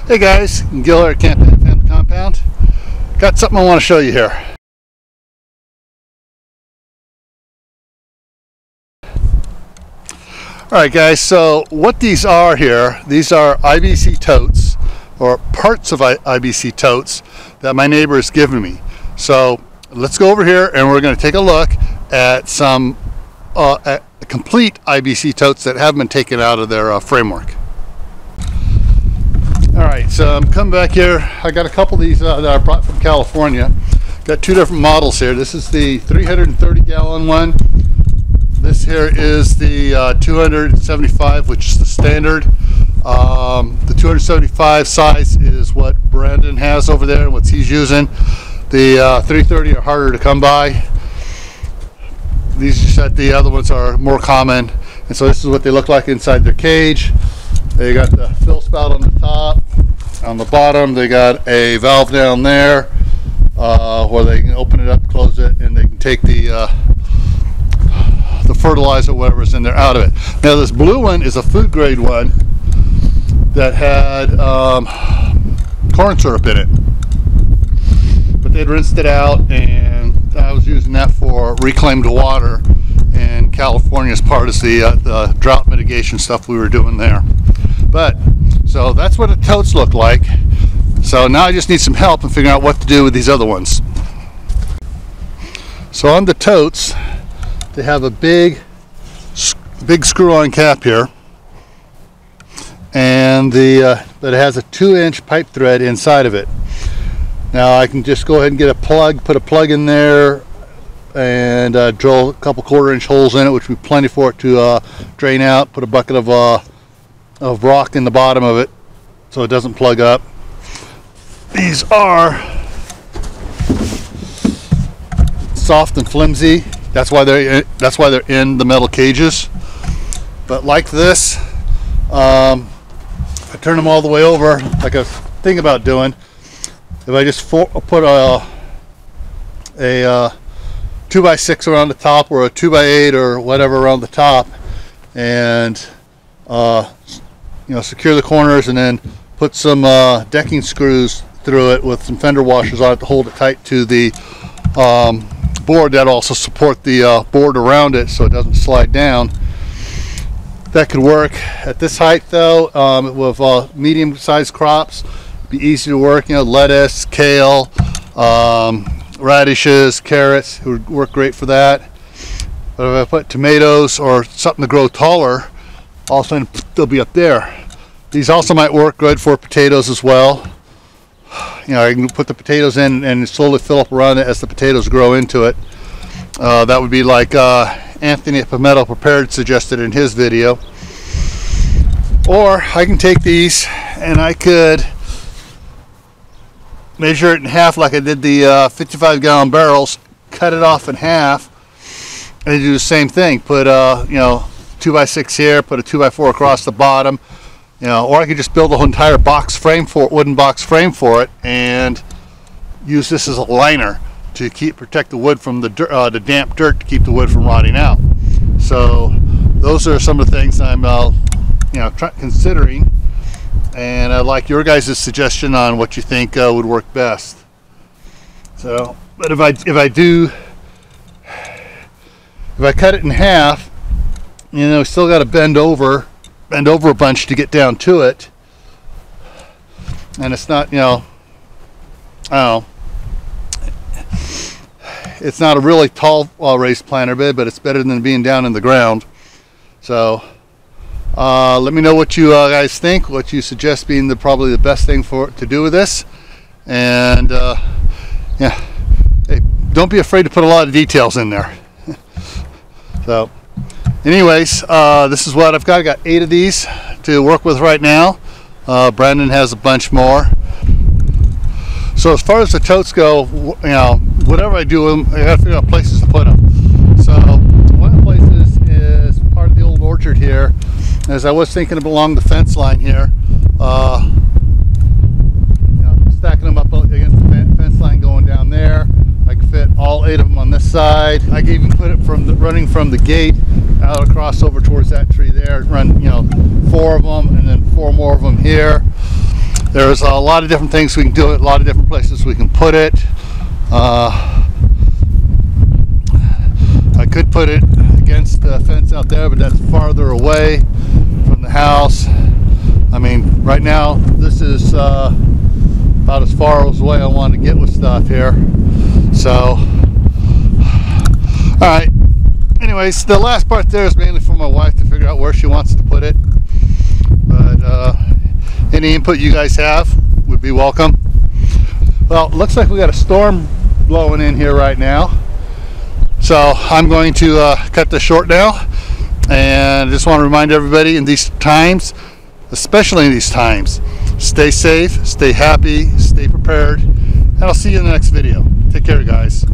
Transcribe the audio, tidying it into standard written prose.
Hey guys, Gil here at Camppatton Family Compound. Got something I want to show you here. Alright guys, so what these are here, these are IBC totes, or parts of IBC totes that my neighbor has given me. So let's go over here and we're going to take a look at some at complete IBC totes that haven't been taken out of their framework. Alright, so I'm coming back here. I got a couple of these that I brought from California. Got two different models here. This is the 330 gallon one. This here is the 275, which is the standard. The 275 size is what Brandon has over there and what he's using. The 330 are harder to come by. These just said the other ones are more common. And so this is what they look like inside their cage. They got the fill spout on the top. On the bottom they got a valve down there where they can open it up, close it, and they can take the fertilizer, whatever's in there, out of it. Now this blue one is a food grade one that had corn syrup in it. But they'd rinsed it out, and I was using that for reclaimed water in California as part of the drought mitigation stuff we were doing there. But so that's what the totes look like. So now I just need some help in figuring out what to do with these other ones. So on the totes, they have a big screw-on cap here, and but it has a 2-inch pipe thread inside of it. Now I can just go ahead and get a plug, put a plug in there, and drill a couple 1/4-inch holes in it, which would be plenty for it to drain out. Put a bucket of rock in the bottom of it so it doesn't plug up. These are soft and flimsy. That's why they're in the metal cages. But like this, I turn them all the way over, like I was thinking about doing. If I just put a 2x6 around the top, or a 2x8 or whatever around the top, and secure the corners, and then put some decking screws through it with some fender washers on it to hold it tight to the board. That also support the board around it so it doesn't slide down. That could work. At this height though, with medium-sized crops, it'd be easy to work. Lettuce, kale, radishes, carrots would work great for that. But if I put tomatoes or something to grow taller, all of a sudden they'll be up there. These also might work good for potatoes as well. I can put the potatoes in and slowly fill up around it as the potatoes grow into it. That would be like Anthony at Palmetto Prepared suggested in his video. Or I can take these and I could measure it in half like I did the 55-gallon barrels, cut it off in half, and do the same thing. Put 2x6 here, put a 2x4 across the bottom, or I could just build a whole entire wooden box frame for it, and use this as a liner to protect the wood from the damp dirt, to keep the wood from rotting out. So those are some of the things I'm considering, and I'd like your guys' suggestion on what you think would work best. So, but if I cut it in half, still got to bend over a bunch to get down to it, and it's not, I don't know, it's not a really tall raised planter bed, but it's better than being down in the ground. So let me know what you guys think, what you suggest being probably the best thing to do with this. And yeah, hey, don't be afraid to put a lot of details in there. So anyways, this is what I've got. I got 8 of these to work with right now. Brandon has a bunch more. So as far as the totes go, whatever I do with them, I got to figure out places to put them. So one of the places is part of the old orchard here. As I was thinking along the fence line here, stacking them up against the fence line going down there. I can fit all 8 of them on this side. I can even put it running from the gate out across over towards that tree there. Run 4 of them and then 4 more of them here. There's a lot of different things we can do it, a lot of different places we can put it. I could put it against the fence out there, but that's farther away from the house. I mean, right now this is about as far away I want to get with stuff here. So, all right. Anyways, the last part there is mainly for my wife to figure out where she wants to put it. But any input you guys have would be welcome. Well, it looks like we got a storm blowing in here right now. So I'm going to cut this short now. And I just want to remind everybody in these times, especially in these times, stay safe, stay happy, stay prepared, and I'll see you in the next video. Take care, guys.